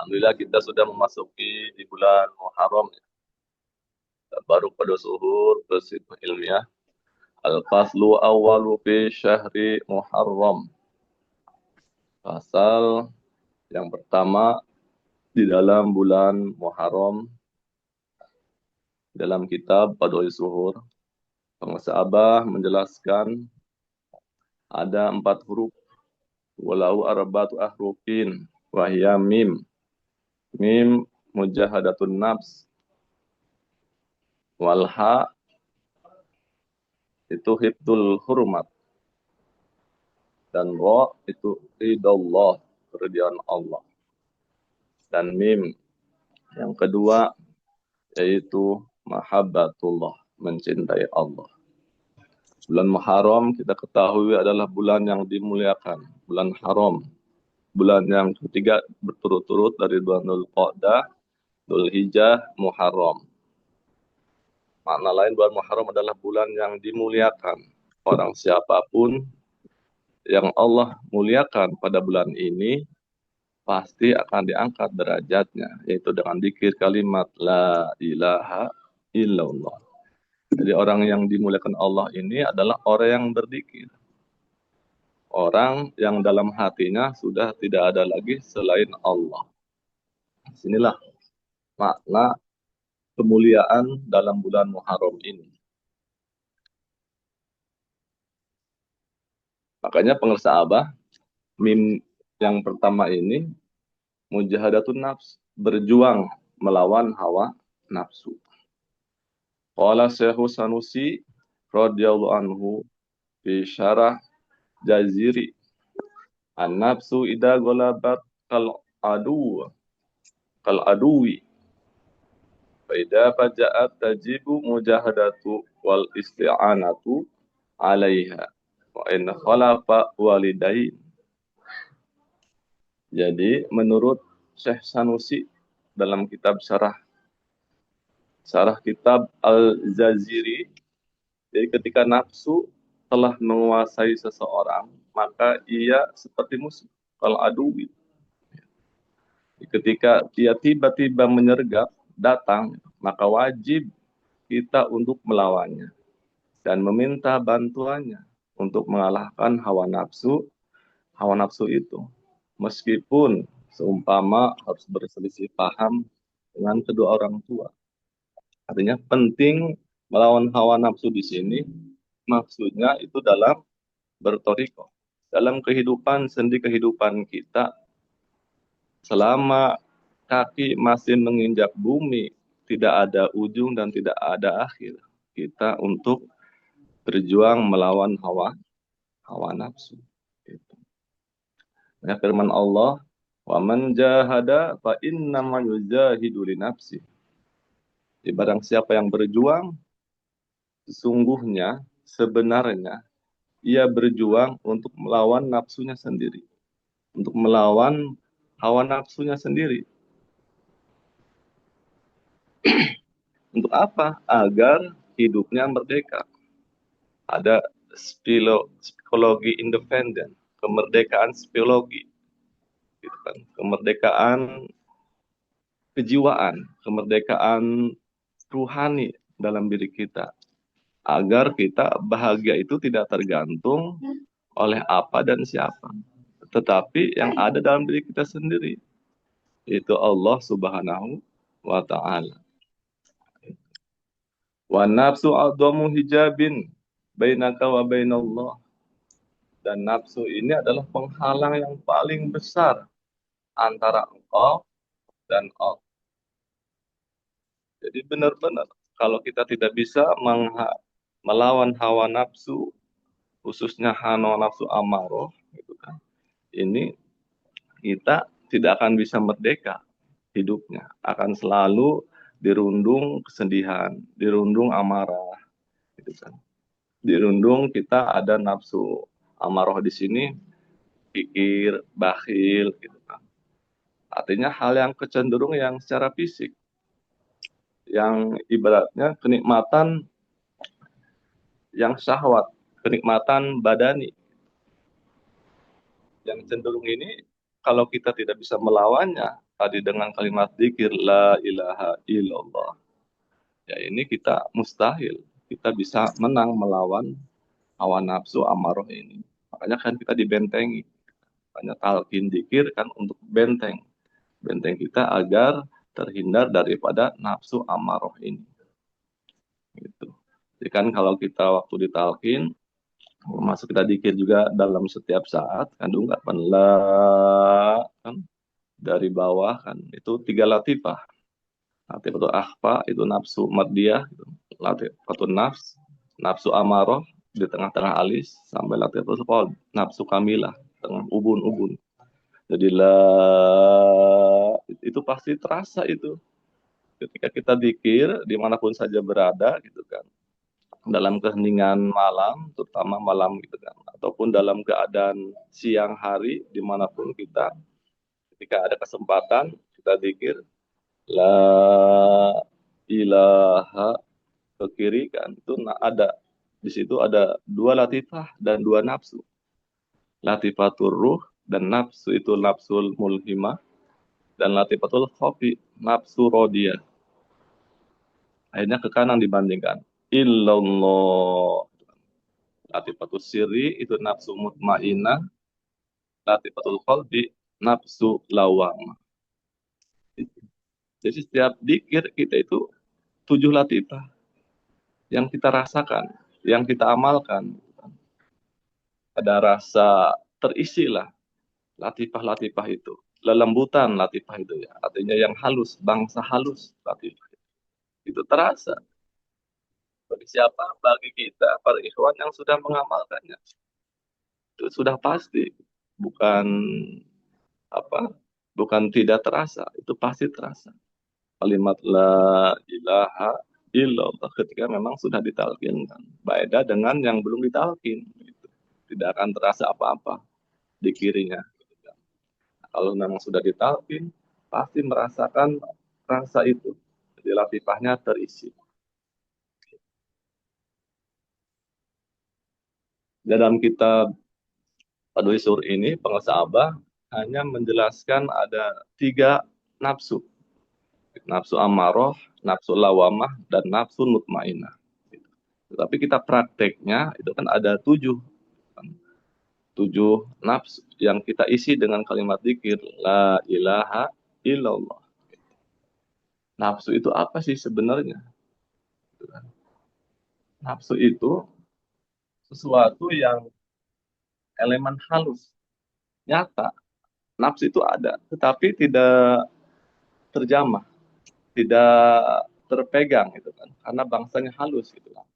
Alhamdulillah kita sudah memasuki di bulan Muharram ya. Baru pada zuhur bersifat ilmiah. Al-faslu awwalu fi syahri Muharram. Pasal yang pertama di dalam bulan Muharram dalam kitab Badoi Zuhur. Pengusaha Abah menjelaskan ada 4 huruf. Walau arba'atu ahrufin wahya mim. Mim mujahadatun nafs. Walha itu hibdul hurmat. Dan ra itu ridallah, keridhaan Allah. Dan mim yang kedua yaitu mahabbatullah, mencintai Allah. Bulan Muharram kita ketahui adalah bulan yang dimuliakan, bulan haram. Bulan yang ketiga berturut-turut dari bulan Dzulqa'dah, Dzulhijjah, Muharram. Makna lain bulan Muharram adalah bulan yang dimuliakan. Orang siapapun yang Allah muliakan pada bulan ini pasti akan diangkat derajatnya, yaitu dengan dzikir kalimat la ilaha illallah. Jadi orang yang dimuliakan Allah ini adalah orang yang berzikir. Orang yang dalam hatinya sudah tidak ada lagi selain Allah. Disinilah makna kemuliaan dalam bulan Muharram ini. Makanya pengersa Abah, mim yang pertama ini, mujahadatun nafs, berjuang melawan hawa nafsu. Qala Syekhu Sanusi radhiyallahu anhu fi syarah Jaziri, an-nafsu idza ghalabat kal aduwi fa idza faja'at tajibu mujahadatu wal isti'anatu 'alaiha wa in khalafa walidain. Jadi menurut Syekh Sanusi dalam kitab syarah kitab Al-Jaziri, jadi ketika nafsu telah menguasai seseorang, maka ia seperti musuh, kalau aduwi. Ketika dia tiba-tiba menyergap, datang, maka wajib kita untuk melawannya dan meminta bantuannya untuk mengalahkan hawa nafsu itu. Meskipun seumpama harus berselisih paham dengan kedua orang tua. Artinya penting melawan hawa nafsu di sini, maksudnya itu dalam bertoriko. Dalam kehidupan kita, selama kaki masih menginjak bumi, tidak ada ujung dan tidak ada akhir. Kita untuk berjuang melawan hawa nafsu. Gitu. Ya, firman Allah, wa man jahada fa innama yujahidu li nafsi. Barang siapa yang berjuang, sesungguhnya, sebenarnya, ia berjuang untuk melawan nafsunya sendiri. Untuk melawan hawa nafsunya sendiri. Untuk apa? Agar hidupnya merdeka. Ada psikologi independen, kemerdekaan psikologi. Gitu kan. Kemerdekaan kejiwaan, kemerdekaan ruhani dalam diri kita. Agar kita bahagia itu tidak tergantung oleh apa dan siapa. Tetapi yang ada dalam diri kita sendiri. Itu Allah Subhanahu wa ta'ala. Wa nafsu a'dhamu hijabin bainaka wa bainallah. Dan nafsu ini adalah penghalang yang paling besar antara engkau dan Allah. Jadi benar-benar kalau kita tidak bisa melawan hawa nafsu, khususnya hawa nafsu amarah, gitu kan. Ini kita tidak akan bisa merdeka hidupnya, akan selalu dirundung kesedihan, dirundung amarah, gitu kan. Dirundung kita ada nafsu amarah di sini, kikir, bakhil, gitu kan. Artinya hal yang kecenderung yang secara fisik, yang ibaratnya kenikmatan yang syahwat, kenikmatan badani. Yang cenderung ini, kalau kita tidak bisa melawannya, tadi dengan kalimat zikir la ilaha illallah. Ya ini kita mustahil kita bisa menang melawan hawa nafsu amarah ini. Makanya kan kita dibentengi. Makanya talqin zikir kan untuk benteng. Benteng kita agar terhindar daripada nafsu amarah ini. Gitu. Jadi kan kalau kita waktu ditalkin, masuk kita dikir juga dalam setiap saat, kan ungkapan la kan dari bawah kan itu tiga latifah. Latifatul akhfa itu nafsu mardiyah, gitu. Latifatul nafs, nafsu amarah di tengah-tengah alis sampai latifatul qalb, nafsu kamilah tengah ubun-ubun. Jadi la itu pasti terasa itu ketika kita dikir dimanapun saja berada gitu kan, dalam keheningan malam terutama malam gitu kan, ataupun dalam keadaan siang hari dimanapun kita, ketika ada kesempatan kita dikir la ilaha ke kiri kan itu ada di situ ada dua latifah dan dua nafsu, latifatul ruh dan nafsu itu nafsul mulhimah, dan latifatul khafi nafsu rodiyah. Akhirnya ke kanan dibandingkan illallah. Latifatul sirri itu nafsu mutmainah, latifatul qalbi nafsu lawamah. Jadi setiap dikir kita itu 7 latifah yang kita rasakan, yang kita amalkan. Ada rasa terisilah latifah-latifah itu. Lelembutan latifah itu ya. Artinya yang halus, bangsa halus latifah. Itu terasa. Bagi siapa? Bagi kita, para ikhwan yang sudah mengamalkannya. Itu sudah pasti. Bukan apa? Bukan tidak terasa, itu pasti terasa. Kalimat la ilaha illallah ketika memang sudah ditalkinkan. Beda dengan yang belum ditalkin. Gitu. Tidak akan terasa apa-apa di kirinya. Kalau memang sudah ditalkin, pasti merasakan rasa itu. Jadi latifahnya terisi. Dalam kitab Adwi Sur ini, pengusaha Abah hanya menjelaskan ada 3 nafsu. Nafsu amarah, nafsu lawamah, dan nafsu mutmainah. Tapi kita prakteknya itu kan ada 7. 7 nafsu yang kita isi dengan kalimat zikir la ilaha illallah. Nafsu itu apa sih sebenarnya? Nafsu itu sesuatu yang elemen halus, nyata. Nafsu itu ada, tetapi tidak terjamah, tidak terpegang gitu kan, karena bangsanya halus gitu kan,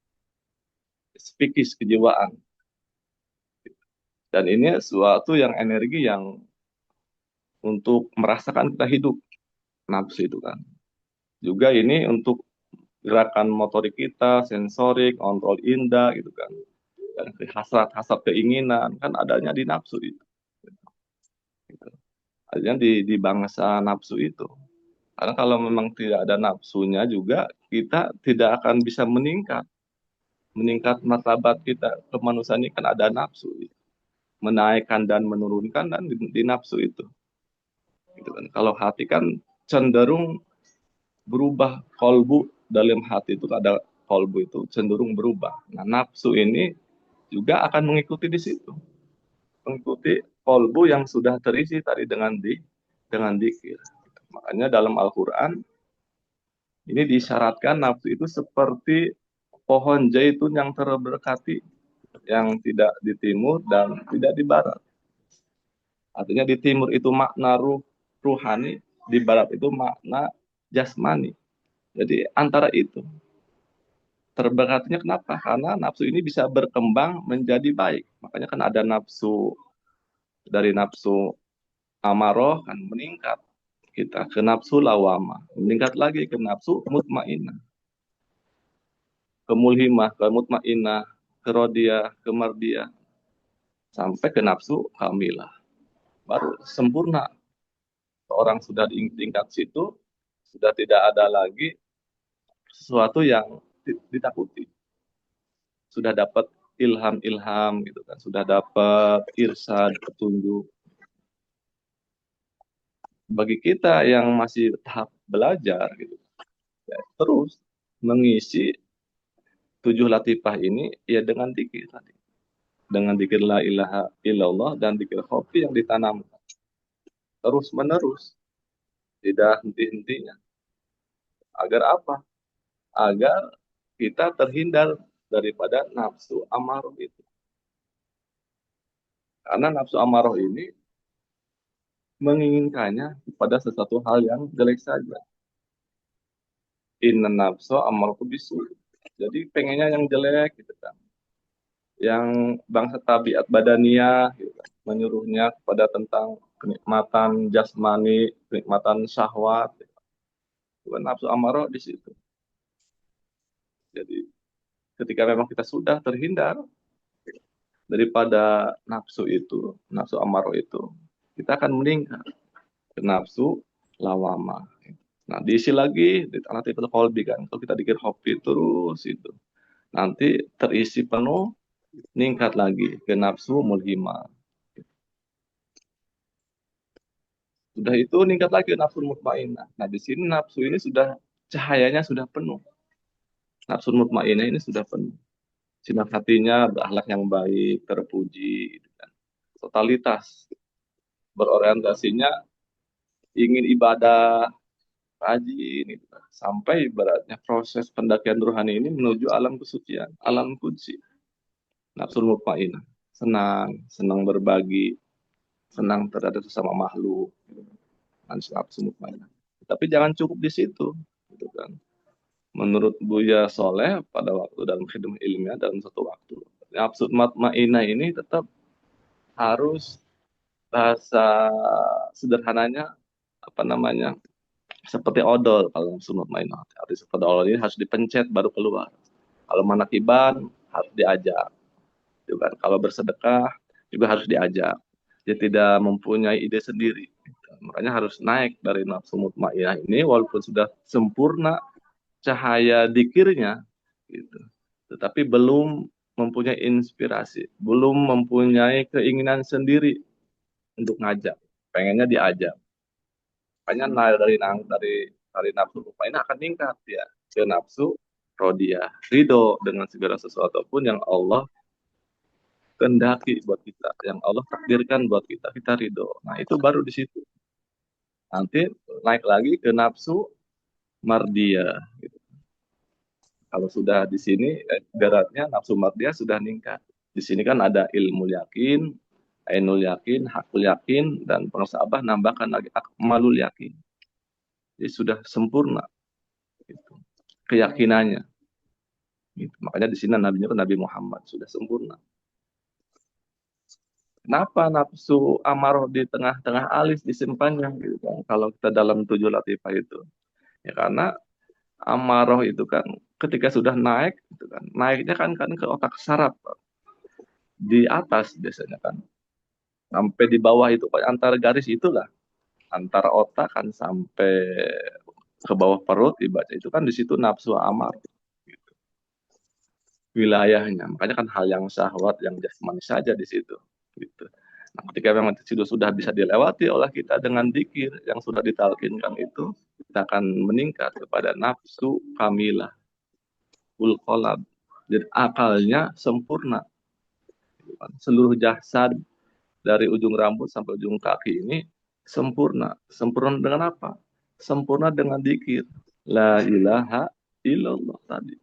psikis kejiwaan. Dan ini sesuatu yang energi yang untuk merasakan kita hidup, nafsu itu kan. Juga ini untuk gerakan motorik kita, sensorik, kontrol indah gitu kan. Dan hasrat-hasrat keinginan kan adanya di nafsu itu. Gitu. Adanya di bangsa nafsu itu. Karena kalau memang tidak ada nafsunya juga, kita tidak akan bisa meningkat. Meningkat martabat kita kemanusiaan ini kan ada nafsu. Menaikkan dan menurunkan dan di nafsu itu. Gitu kan. Kalau hati kan cenderung berubah, kolbu dalam hati itu ada kolbu itu cenderung berubah. Nah nafsu ini juga akan mengikuti di situ. Mengikuti kolbu yang sudah terisi tadi dengan dikir. Makanya dalam Al-Quran ini disyaratkan nafsu itu seperti pohon zaitun yang terberkati, yang tidak di timur dan tidak di barat. Artinya di timur itu makna ruhani, di barat itu makna jasmani. Jadi antara itu. Terberkatinya kenapa? Karena nafsu ini bisa berkembang menjadi baik. Makanya kan ada nafsu, dari nafsu amaroh kan meningkat kita ke nafsu lawama, meningkat lagi ke nafsu mutmainah, ke mulhimah, ke mutmainah, ke rodiyah, ke mardiyah, sampai ke nafsu kamilah. Baru sempurna. Orang sudah di tingkat situ, sudah tidak ada lagi sesuatu yang ditakuti. Sudah dapat ilham-ilham gitu kan, sudah dapat irsyad, petunjuk. bagi kita yang masih tahap belajar gitu, ya, terus mengisi 7 latifah ini ya dengan zikir tadi, dengan zikir la ilaha illallah dan zikir khofi yang ditanam terus menerus, tidak henti-hentinya. Agar apa? Agar kita terhindar daripada nafsu amarah itu. Karena nafsu amarah ini menginginkannya pada sesuatu hal yang jelek saja. Inna nafsu amarah bisu. Jadi pengennya yang jelek gitu kan. Yang bangsa tabiat badaniah gitu kan. Menyuruhnya kepada tentang kenikmatan jasmani, kenikmatan syahwat. Gitu. Bukan nafsu amarah di situ. Jadi ketika memang kita sudah terhindar daripada nafsu itu, nafsu amarah itu, kita akan meningkat ke nafsu lawama. Nah, diisi lagi di latifatul qalbi kan. Kalau kita dikir hobi terus itu, nanti terisi penuh, meningkat lagi ke nafsu mulhimah. Sudah itu meningkat lagi ke nafsu mutmainnah. Nah, di sini nafsu ini sudah cahayanya sudah penuh. Nafsu mutmainnah ini sudah penuh. Sinar hatinya berakhlak yang baik, terpuji, gitu kan. Totalitas berorientasinya ingin ibadah rajin gitu kan. Sampai ibaratnya proses pendakian rohani ini menuju alam kesucian, alam kudsi, nafsul mutmainnah, senang berbagi, senang terhadap sesama makhluk, gitu kan, nafsu mutmainnah. Tapi jangan cukup di situ, gitu kan. Menurut Buya Soleh pada waktu dalam khidmah ilmiah dalam satu waktu, nafsu mutmainnah ini tetap harus, bahasa sederhananya apa namanya, seperti odol. Kalau sunat main arti seperti odol ini harus dipencet baru keluar. Kalau manakiban harus diajak, gitu kan. Kalau bersedekah juga harus diajak. Dia tidak mempunyai ide sendiri. Makanya harus naik dari nafsu mutmainnah ini walaupun sudah sempurna cahaya dikirnya gitu. Tetapi belum mempunyai inspirasi, belum mempunyai keinginan sendiri untuk ngajak. Pengennya diajak. Makanya dari nafsu lupa ini akan meningkat ya ke nafsu rodia, ridho dengan segala sesuatu pun yang Allah kehendaki buat kita, yang Allah takdirkan buat kita, kita ridho. Nah itu baru di situ. Nanti naik lagi ke nafsu mardia. Gitu. Kalau sudah di sini, ibaratnya nafsu mardia sudah meningkat. Di sini kan ada ilmu yakin, ainul yakin, hakul yakin, dan pengusaha nambahkan lagi akmalul yakin. Jadi sudah sempurna gitu, keyakinannya. Gitu. Makanya di sini nabinya kan Nabi Muhammad sudah sempurna. Kenapa nafsu amarah di tengah-tengah alis disimpannya gitu kan? Kalau kita dalam 7 latifah itu, ya karena amarah itu kan ketika sudah naik, itu kan naiknya kan ke otak saraf di atas biasanya kan, sampai di bawah itu antara garis itulah antara otak kan sampai ke bawah perut dibaca itu kan di situ nafsu amar wilayahnya. Makanya kan hal yang syahwat, yang jasmani saja di situ. Gitu. Nah, ketika memang itu sudah bisa dilewati oleh kita dengan dikir yang sudah ditalkinkan itu, kita akan meningkat kepada nafsu kamilah, ulqolab. Jadi akalnya sempurna. Seluruh jasad dari ujung rambut sampai ujung kaki ini sempurna. Sempurna dengan apa? Sempurna dengan dikir. La ilaha illallah tadi.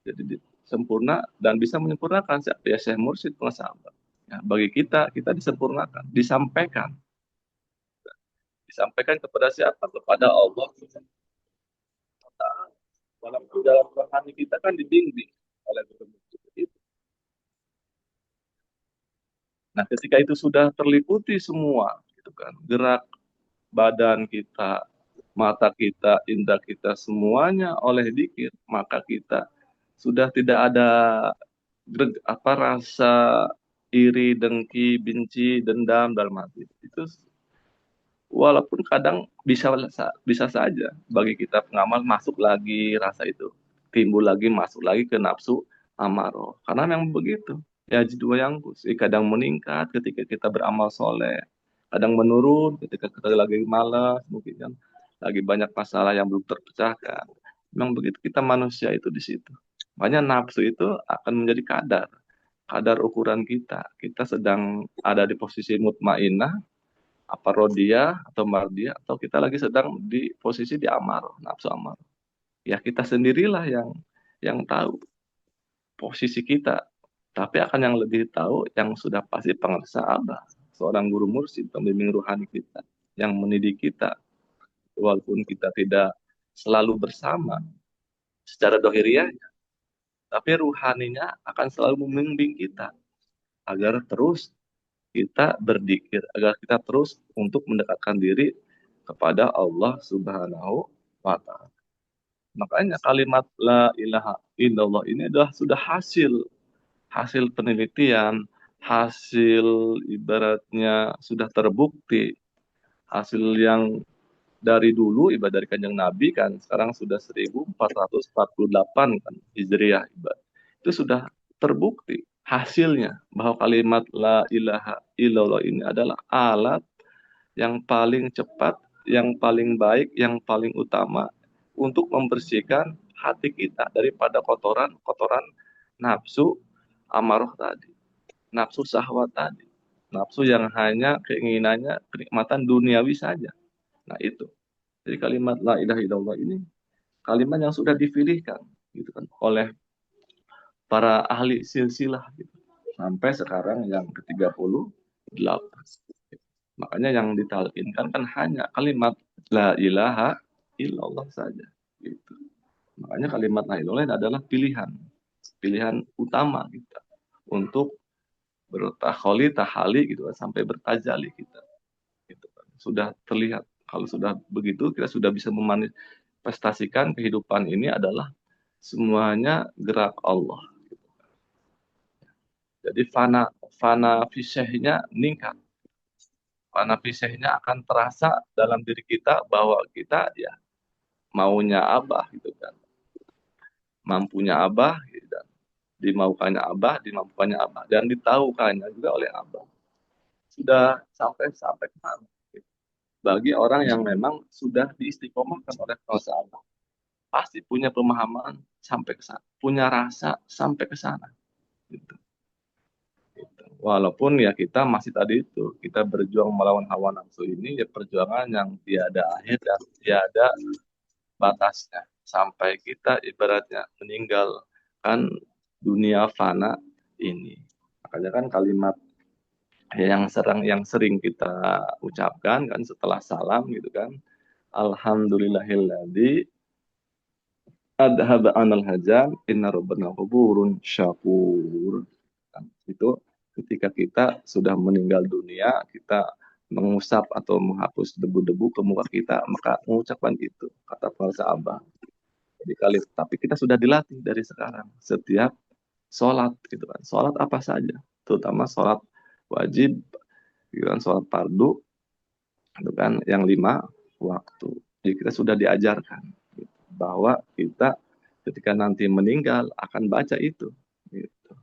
Jadi sempurna dan bisa menyempurnakan siapa ya Syekh Mursyid pengasahabat. Ya, bagi kita disempurnakan, disampaikan kepada siapa? Kepada Allah. Walaupun dalam rohani kita kan dibimbing oleh Guru itu. Nah, ketika itu sudah terliputi semua, gitu kan, gerak badan kita, mata kita, indera kita, semuanya oleh dikir, maka kita sudah tidak ada apa rasa iri, dengki, benci, dendam dalam hati. Itu walaupun kadang bisa saja bagi kita pengamal masuk lagi rasa itu, timbul lagi, masuk lagi ke nafsu amaro. Karena memang begitu. Ya dua yang kadang meningkat ketika kita beramal soleh, kadang menurun ketika kita lagi malas, mungkin kan lagi banyak masalah yang belum terpecahkan. Memang begitu kita manusia itu di situ. Makanya nafsu itu akan menjadi kadar ukuran kita. Kita sedang ada di posisi mutmainah, apa rodiyah atau mardiyah, atau kita lagi sedang di posisi di amar, nafsu amar. Ya kita sendirilah yang tahu posisi kita. Tapi akan yang lebih tahu yang sudah pasti pengarsa Abah, seorang guru mursyid, pembimbing ruhani kita, yang mendidik kita, walaupun kita tidak selalu bersama secara dohiriyah, tapi ruhaninya akan selalu membimbing kita agar terus kita berzikir, agar kita terus untuk mendekatkan diri kepada Allah Subhanahu wa Ta'ala. Makanya kalimat la ilaha illallah ini adalah sudah hasil penelitian, hasil ibaratnya sudah terbukti, hasil yang dari dulu ibadah dari Kanjeng Nabi kan sekarang sudah 1448 kan Hijriah ibadah. Itu sudah terbukti hasilnya bahwa kalimat la ilaha illallah ini adalah alat yang paling cepat, yang paling baik, yang paling utama untuk membersihkan hati kita daripada kotoran-kotoran nafsu amarah tadi, nafsu syahwat tadi, nafsu yang hanya keinginannya kenikmatan duniawi saja. Nah itu. Jadi kalimat la ilaha illallah ini kalimat yang sudah dipilihkan gitu kan oleh para ahli silsilah gitu. Sampai sekarang yang ke-38. Makanya yang ditalkinkan kan hanya kalimat la ilaha illallah saja gitu. Makanya kalimat la ilaha illallah adalah pilihan utama kita untuk bertakholi tahali gitu kan, sampai bertajali kita gitu kan. Sudah terlihat kalau sudah begitu kita sudah bisa memanifestasikan kehidupan ini adalah semuanya gerak Allah. Jadi fana fisihnya meningkat. Fana fisihnya akan terasa dalam diri kita bahwa kita ya maunya Abah gitu kan. Mampunya Abah gitu kan. Dimampukannya Abah dan ditahukannya juga oleh Abah. Sudah sampai ke sana. Bagi orang yang memang sudah diistiqomahkan oleh Allah, pasti punya pemahaman sampai ke sana, punya rasa sampai ke sana. Gitu. Gitu. Walaupun ya kita masih tadi itu, kita berjuang melawan hawa nafsu ini ya perjuangan yang tiada akhir dan tiada batasnya. Sampai kita ibaratnya meninggalkan dunia fana ini. Makanya kan kalimat yang sering kita ucapkan kan setelah salam gitu kan. Alhamdulillahilladzi adhaba anal hazan inna rabbana ghafurun syakur. Kan, itu ketika kita sudah meninggal dunia, kita mengusap atau menghapus debu-debu ke muka kita, maka mengucapkan itu kata para sahabat. Jadi tapi kita sudah dilatih dari sekarang setiap sholat gitu kan. Sholat apa saja, terutama sholat wajib, gitu kan, sholat fardu, itu kan yang 5 waktu. Jadi kita sudah diajarkan gitu, bahwa kita ketika nanti meninggal akan baca itu. Gitu.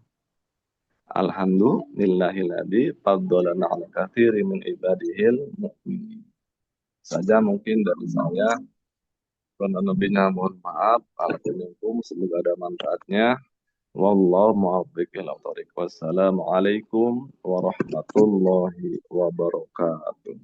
Alhamdulillahilladzi faddalana ala katsiri min ibadihil mu'minin. Saja mungkin dari saya. Kurang lebihnya mohon maaf. Alhamdulillah, semoga ada manfaatnya. Wallahu muwaffiq ila thoriq. Wassalamualaikum warahmatullahi wabarakatuh.